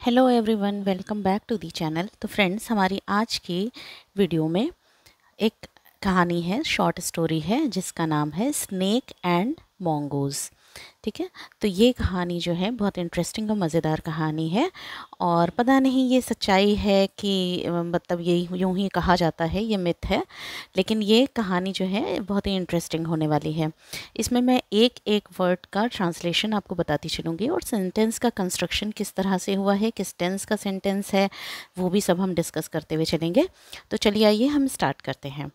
Hello everyone, welcome back to the channel. तो friends, हमारी आज की वीडियो में एक कहानी है, शॉर्ट स्टोरी है जिसका नाम है स्नेक एंड मोंगूज़। ठीक है, तो ये कहानी जो है बहुत इंटरेस्टिंग और मज़ेदार कहानी है। और पता नहीं ये सच्चाई है कि मतलब ये यूं ही कहा जाता है, ये मिथ है, लेकिन ये कहानी जो है बहुत ही इंटरेस्टिंग होने वाली है। इसमें मैं एक एक वर्ड का ट्रांसलेशन आपको बताती चलूँगी और सेंटेंस का कंस्ट्रक्शन किस तरह से हुआ है, किस टेंस का सेंटेंस है, वो भी सब हम डिस्कस करते हुए चलेंगे। तो चलिए आइए हम स्टार्ट करते हैं।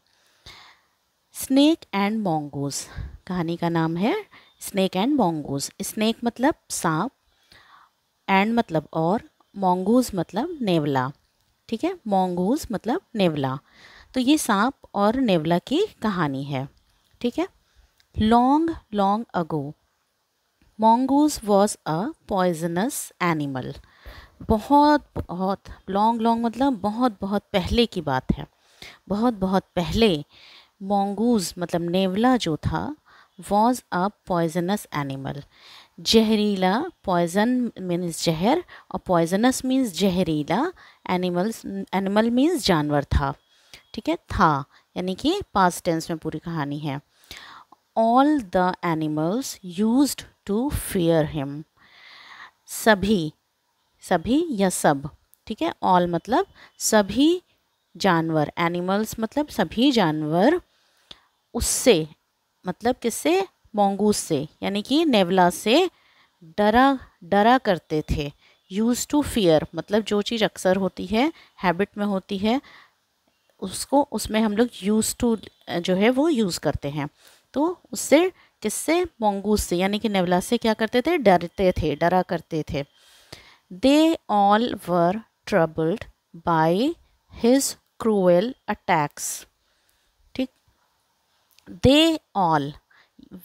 स्नेक एंड मोंगूज़, कहानी का नाम है स्नेक एंड मोंगूज़। स्नेक मतलब सांप, एंड मतलब और, मोंगूज़ मतलब नेवला। ठीक है, मोंगूज़ मतलब नेवला। तो ये सांप और नेवला की कहानी है। ठीक है। Long long ago mongoose was a poisonous animal। बहुत बहुत लॉन्ग लॉन्ग मतलब बहुत बहुत पहले की बात है। बहुत बहुत पहले mongoose मतलब नेवला जो था was a poisonous animal। जहरीला, पॉइजन मीन्स जहर और पॉइजनस मीन्स जहरीला। एनिमल मीन्स जानवर था। ठीक है, था यानी कि पास्ट टेंस में पूरी कहानी है। All the animals used to fear him। सभी, सभी या सब। ठीक है, ऑल मतलब सभी जानवर, एनिमल्स मतलब सभी जानवर उससे, मतलब किससे, मोंगूस से यानी कि नेवला से डरा डरा करते थे। यूज टू फियर मतलब जो चीज़ अक्सर होती है, हैबिट में होती है, उसको उसमें हम लोग यूज टू जो है वो यूज़ करते हैं। तो उससे, किससे, मोंगूस से यानी कि नेवला से क्या करते थे, डरते थे, डरा करते थे। They all were troubled by his cruel attacks. ठीक, दे ऑल,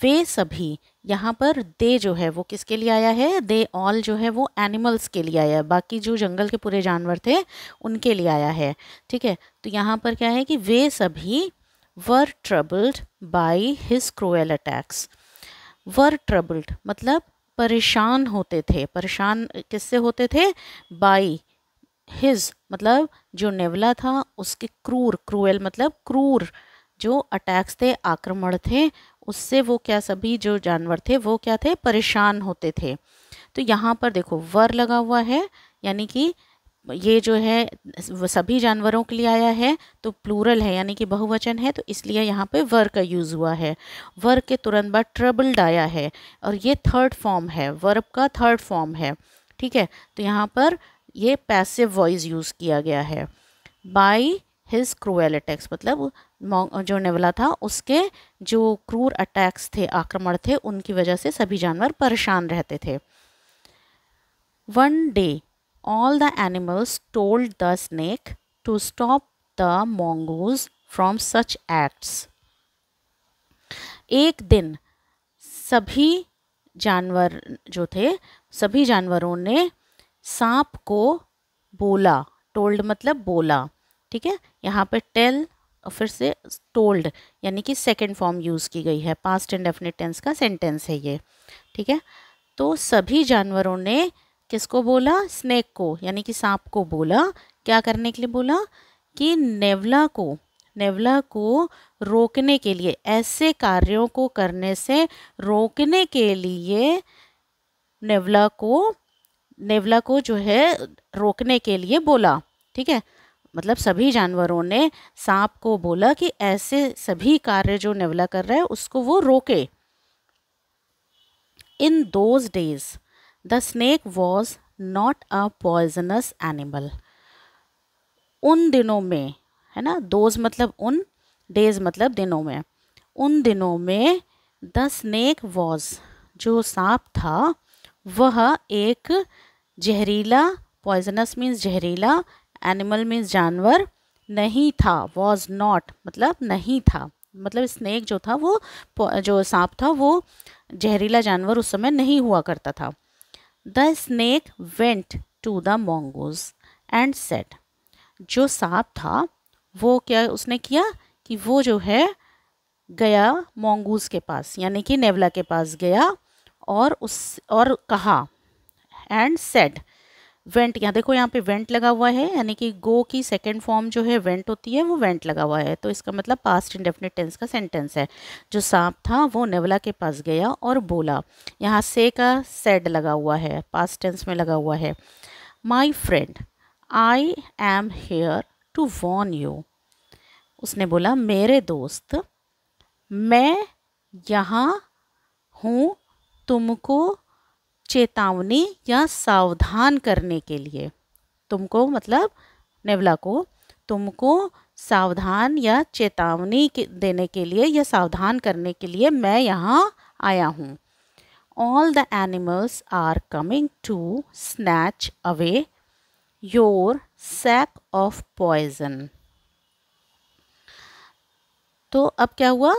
वे सभी। यहाँ पर दे जो है वो किसके लिए आया है, दे ऑल जो है वो एनिमल्स के लिए आया है, बाकी जो जंगल के पूरे जानवर थे उनके लिए आया है। ठीक है, तो यहाँ पर क्या है कि वे सभी were troubled by his cruel attacks. Were troubled मतलब परेशान होते थे। परेशान किससे होते थे, बाय हिज मतलब जो नेवला था उसके क्रूर, क्रूएल मतलब क्रूर, जो अटैक्स थे, आक्रमण थे, उससे वो क्या, सभी जो जानवर थे वो क्या थे, परेशान होते थे। तो यहाँ पर देखो वर लगा हुआ है, यानी कि ये जो है वो सभी जानवरों के लिए आया है, तो प्लूरल है यानी कि बहुवचन है, तो इसलिए यहाँ पे वर का यूज़ हुआ है। वर के तुरंत बाद ट्रबल्ड आया है और ये थर्ड फॉर्म है, वर्ब का थर्ड फॉर्म है। ठीक है, तो यहाँ पर ये पैसिव वॉइस यूज़ किया गया है। बाय हिज क्रूएल अटैक्स मतलब जो नेवला था उसके जो क्रूर अटैक्स थे, आक्रमण थे, उनकी वजह से सभी जानवर परेशान रहते थे। One day all the animals told the snake to stop the mongoose from such acts। एक दिन सभी जानवर जो थे, सभी जानवरों ने सांप को बोला। टोल्ड मतलब बोला। ठीक है, यहाँ पे टेल और फिर से टोल्ड यानी कि सेकंड फॉर्म यूज़ की गई है, पास्ट इंडेफिनिट टेंस का सेंटेंस है ये। ठीक है, तो सभी जानवरों ने किसको बोला, स्नेक को यानी कि सांप को बोला। क्या करने के लिए बोला, कि नेवला को रोकने के लिए, ऐसे कार्यों को करने से रोकने के लिए नेवला को जो है रोकने के लिए बोला। ठीक है, मतलब सभी जानवरों ने सांप को बोला कि ऐसे सभी कार्य जो नेवला कर रहा है उसको वो रोके। In those days the snake was not a poisonous animal. उन दिनों में, है ना, दोज मतलब उन, डेज मतलब दिनों में, उन दिनों में द स्नेक वॉज जो सांप था वह एक जहरीला, पॉइजनस मीन्स जहरीला, एनिमल मीन्स जानवर नहीं था। वॉज नॉट मतलब नहीं था, मतलब स्नेक जो था वो, जो सांप था वो जहरीला जानवर उस समय नहीं हुआ करता था। The snake went to the mongoose and said, जो सांप था वो क्या उसने किया कि वो जो है गया mongoose के पास यानी कि नेवला के पास गया और कहा, एंड सेड वेंट, यहाँ देखो यहाँ पे वेंट लगा हुआ है, यानी कि गो की सेकंड फॉर्म जो है वेंट होती है, वो वेंट लगा हुआ है, तो इसका मतलब पास्ट इंडेफिनिट टेंस का सेंटेंस है। जो सांप था वो नेवला के पास गया और बोला, यहाँ से का सेड लगा हुआ है, पास्ट टेंस में लगा हुआ है। My friend, I am here to warn you. उसने बोला, मेरे दोस्त, मैं यहाँ हूँ तुमको चेतावनी या सावधान करने के लिए। तुमको मतलब नेवला को, तुमको सावधान या चेतावनी देने के लिए या सावधान करने के लिए मैं यहाँ आया हूँ। All the animals are coming to snatch away your sack of poison. तो अब क्या हुआ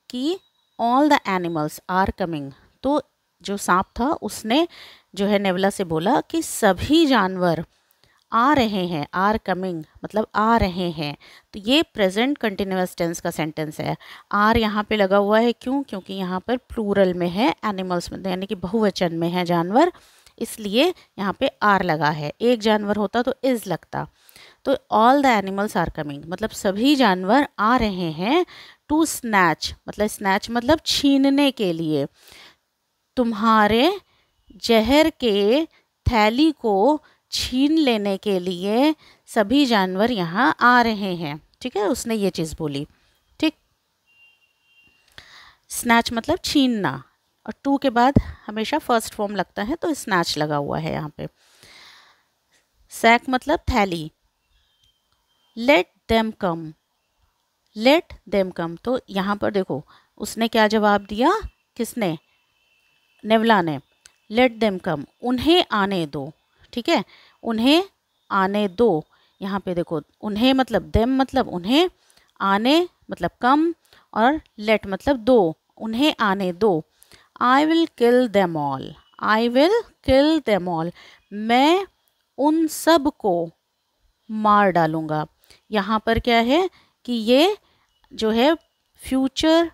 कि all the animals are coming, तो जो सांप था उसने जो है नेवला से बोला कि सभी जानवर आ रहे हैं, आर कमिंग मतलब आ रहे हैं। तो ये प्रेजेंट कंटिन्यूअस टेंस का सेंटेंस है। आर यहाँ पे लगा हुआ है, क्यों? क्योंकि यहाँ पर प्लूरल में है, एनिमल्स में यानी कि बहुवचन में है जानवर, इसलिए यहाँ पे आर लगा है। एक जानवर होता तो इज लगता। तो all the animals are coming मतलब सभी जानवर आ रहे हैं। टू स्नैच मतलब छीनने के लिए, तुम्हारे जहर के थैली को छीन लेने के लिए सभी जानवर यहाँ आ रहे हैं। ठीक है, उसने ये चीज़ बोली। ठीक, स्नैच मतलब छीनना, और टू के बाद हमेशा फर्स्ट फॉर्म लगता है, तो स्नैच लगा हुआ है यहाँ पे। सैक मतलब थैली। Let them come, let them come, तो यहाँ पर देखो उसने क्या जवाब दिया, किसने? नेवला ने। लेट देम कम, उन्हें आने दो। ठीक है, उन्हें आने दो। यहाँ पे देखो उन्हें मतलब देम मतलब उन्हें, आने मतलब कम, और लेट मतलब दो, उन्हें आने दो। I will kill them all, I will kill them all, मैं उन सब को मार डालूंगा। यहाँ पर क्या है कि ये जो है फ्यूचर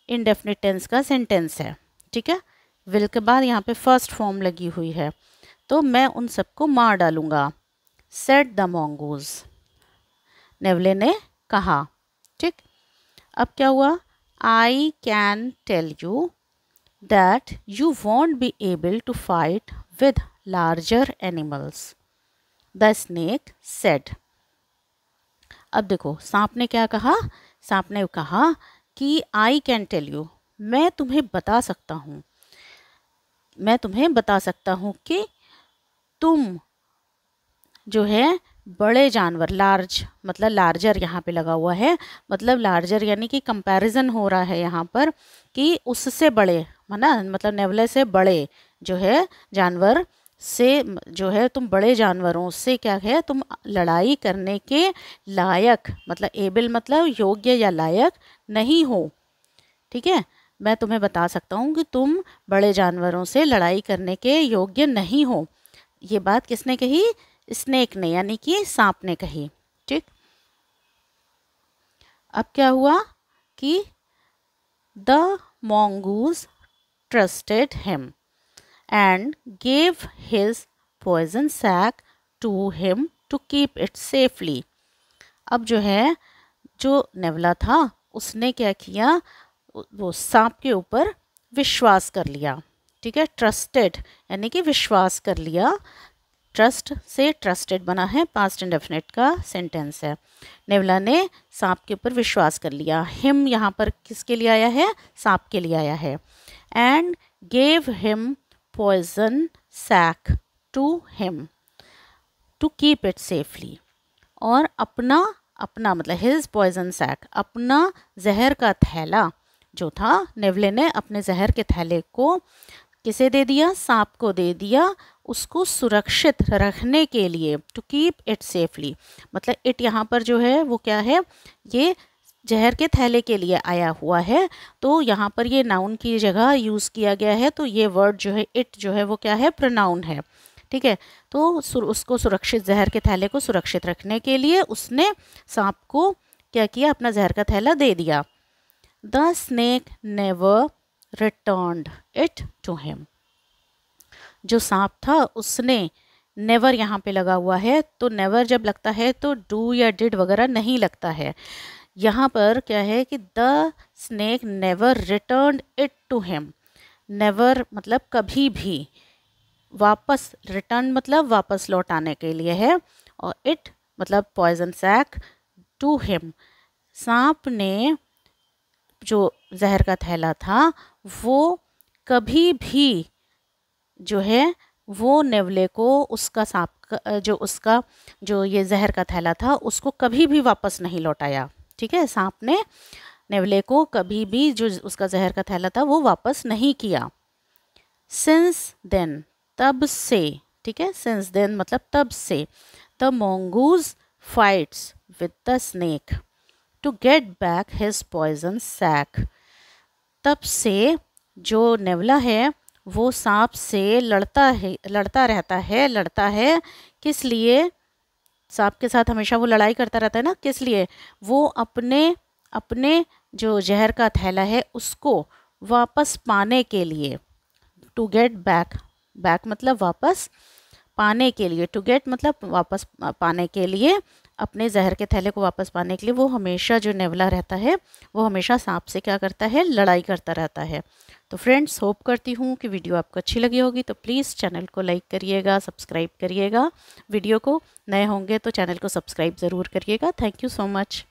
इंडेफिनिट टेंस का सेंटेंस है। ठीक है, विल के बाद यहाँ पे फर्स्ट फॉर्म लगी हुई है, तो मैं उन सबको मार डालूंगा। सेड द मोंगोज, नेवले ने कहा। ठीक, अब क्या हुआ? I can tell you that you won't be able to fight with larger animals, the snake said. अब देखो सांप ने क्या कहा? सांप ने कहा कि आई कैन टेल यू, मैं तुम्हें बता सकता हूँ, मैं तुम्हें बता सकता हूँ कि तुम जो है बड़े जानवर, लार्ज मतलब लार्जर यहाँ पे लगा हुआ है, मतलब लार्जर यानी कि कंपैरिजन हो रहा है यहाँ पर कि उससे बड़े है ना, मतलब नेवले से बड़े जो है जानवर से जो है तुम बड़े जानवरों से क्या है तुम लड़ाई करने के लायक, मतलब एबल मतलब योग्य या लायक नहीं हो। ठीक है, मैं तुम्हें बता सकता हूँ कि तुम बड़े जानवरों से लड़ाई करने के योग्य नहीं हो। ये बात किसने कही? स्नेक ने, यानी कि सांप ने कही। ठीक, अब क्या हुआ कि the mongoose trusted him and gave his poison sack to him to keep it safely. अब जो है जो नेवला था उसने क्या किया, वो सांप के ऊपर विश्वास कर लिया। ठीक है, ट्रस्टेड यानी कि विश्वास कर लिया। ट्रस्ट से ट्रस्टेड बना है, पास्ट इंडेफिनिट का सेंटेंस है। नेवला ने सांप के ऊपर विश्वास कर लिया। हिम यहाँ पर किसके लिए आया है? सांप के लिए आया है। And gave him poison sac to him to keep it safely, और अपना अपना मतलब हिज पॉइजन सैक, अपना जहर का थैला जो था, नेवले ने अपने जहर के थैले को किसे दे दिया? सांप को दे दिया, उसको सुरक्षित रखने के लिए। टू कीप इट सेफली मतलब इट यहाँ पर जो है वो क्या है, ये जहर के थैले के लिए आया हुआ है, तो यहाँ पर ये नाउन की जगह यूज़ किया गया है, तो ये वर्ड जो है इट जो है वो क्या है? प्रोनाउन है। ठीक है, तो उसको सुरक्षित, जहर के थैले को सुरक्षित रखने के लिए उसने सांप को क्या किया? अपना जहर का थैला दे दिया। The snake never returned it to him, जो सांप था उसने नेवर यहाँ पे लगा हुआ है, तो नेवर जब लगता है तो डू या डिड वगैरह नहीं लगता है। यहाँ पर क्या है कि the snake never return it to him. Never मतलब कभी भी, वापस, रिटर्न मतलब वापस लौटाने के लिए है, और इट मतलब पॉइजन सैक, टू हिम सांप ने जो जहर का थैला था वो कभी भी जो है वो नेवले को उसका सांप का उसका जो ये जहर का थैला था उसको कभी भी वापस नहीं लौटाया। ठीक है, सांप ने नेवले को कभी भी जो उसका जहर का थैला था वो वापस नहीं किया। सिंस देन तब से, ठीक है, सिंस देन मतलब तब से, the mongoose fights with the snake to get back his poison sac. तब से जो नेवला है वो सांप से लड़ता रहता है। किस लिए? सांप के साथ हमेशा वो लड़ाई करता रहता है ना, किस लिए? वो अपने अपने जो जहर का थैला है उसको वापस पाने के लिए। टू गेट बैक, बैक मतलब वापस, पाने के लिए, टू गेट मतलब वापस पाने के लिए, अपने जहर के थैले को वापस पाने के लिए वो हमेशा, जो नेवला रहता है वो हमेशा सांप से क्या करता है, लड़ाई करता रहता है। तो फ्रेंड्स, होप करती हूँ कि वीडियो आपको अच्छी लगी होगी, तो प्लीज़ चैनल को लाइक करिएगा, सब्सक्राइब करिएगा। वीडियो को नए होंगे तो चैनल को सब्सक्राइब ज़रूर करिएगा। Thank you so much.